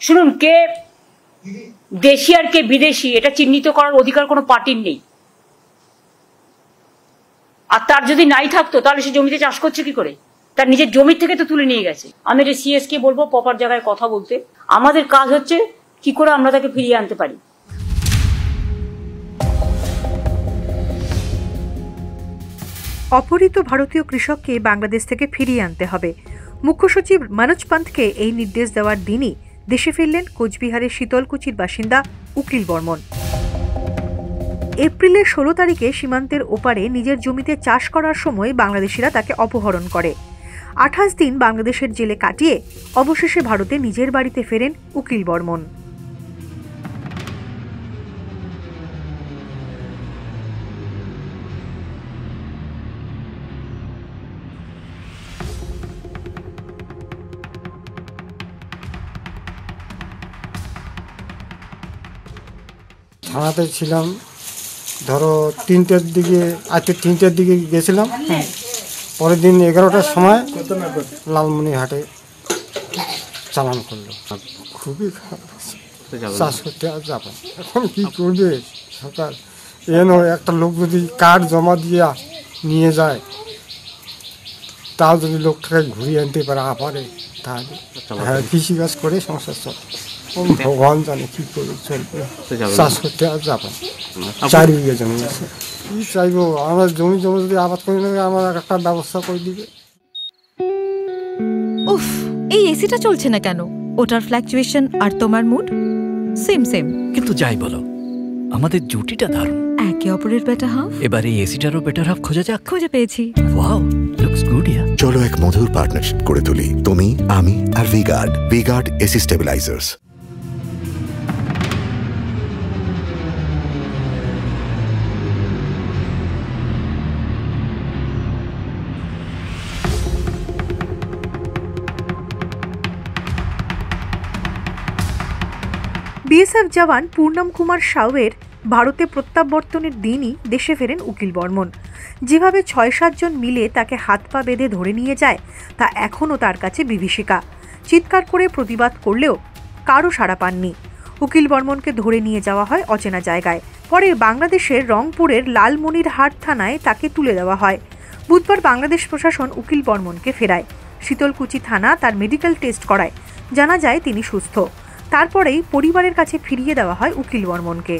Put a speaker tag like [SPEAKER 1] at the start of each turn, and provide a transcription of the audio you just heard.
[SPEAKER 1] শুনুন, কে দেশি আর কে বিদেশি এটা চিহ্নিত করার অধিকার কোনো পার্টির নেই। আর তার যদি নাই থাকতো তাহলে সে জমিতে চাষ করছে কি করে? তার নিজের জমি থেকে তো তুলে নিয়ে গেছে। আমি এটা সিএস কে বলবো প্রপার জায়গায় কথা বলতে। আমাদের কাজ হচ্ছে কি করে আমরা তাকে ফিরিয়ে আনতে পারি।
[SPEAKER 2] অপহৃত ভারতীয় কৃষককে বাংলাদেশ থেকে ফিরিয়ে আনতে হবে। মুখ্য সচিব মনোজ পান্থকে এই নির্দেশ দেওয়ার দিনই দেশে ফিরলেন কোচবিহারের শীতলকুচির বাসিন্দা উকিল বর্মন। এপ্রিলের 16 তারিখে সীমান্তের ওপারে নিজের জমিতে চাষ করার সময় বাংলাদেশিরা তাকে অপহরণ করে। 28 দিন বাংলাদেশের জেলে কাটিয়ে অবশেষে ভারতে নিজের বাড়িতে ফেরেন উকিল বর্মন।
[SPEAKER 3] থানাতে ছিলাম ধরো 3টের দিকে, আজকে 3টের দিকে গেছিলাম। পরের দিন 11টার সময় লালমনিরহাটে চালান করলো। খুবই খারাপ, চাষ করতে আর যাবে এখন কী করবে সরকার? একটা লোক যদি কার্ড জমা দিয়ে নিয়ে যায়, তাও যদি লোকটাকে ঘুরিয়ে আনতে পারে তাহলে হ্যাঁ কৃষিকাজ করে সংসার চলে। ভগবান জানে কি করে চলবে, চাষ করতে আর যাবে। 4 বিঘে জমি আছে, কি চাইবো? আমরা জমি যদি আবাদ করে নেবে, আমার একটা ব্যবস্থা করে দিবে।
[SPEAKER 4] উফ, এই এসিটা চলছে না কেন? ওটার ফ্ল্যাকচুয়েশন আর তোমার মুড সেম সেম।
[SPEAKER 5] কিন্তু যাই বলো, আমাদের জুটিটা দারুণ।
[SPEAKER 4] একে অপরের বেটার হাফ।
[SPEAKER 5] এবার এই এসিটারও বেটার হাফ খোঁজা যাক।
[SPEAKER 4] খুঁজে পেয়েছি।
[SPEAKER 5] Wow, looks good yeah.
[SPEAKER 6] চলো এক মধুর পার্টনারশিপ করে তুলি, তুমি, আমি আর ভিগার্ড এসি স্টেবিলাইজার্স।
[SPEAKER 2] বিএসএফ জওয়ান পূর্ণম কুমার সাউয়ের ভারতে প্রত্যাবর্তনের দিনই দেশে ফেরেন উকিল বর্মন। যেভাবে 6-7 জন মিলে তাকে হাত পা বেঁধে ধরে নিয়ে যায় তা এখনও তার কাছে বিভীষিকা। চিৎকার করে প্রতিবাদ করলেও কারও সাড়া পাননি। উকিল বর্মনকে ধরে নিয়ে যাওয়া হয় অচেনা জায়গায়। পরে বাংলাদেশের রংপুরের লালমনিরহাট থানায় তাকে তুলে দেওয়া হয়। বুধবার বাংলাদেশ প্রশাসন উকিল বর্মনকে ফেরায়। শীতলকুচি থানা তার মেডিকেল টেস্ট করায়, জানা যায় তিনি সুস্থ। তারপরেই পরিবারের কাছে ফিরিয়ে দেওয়া হয় উকিল বর্মনকে।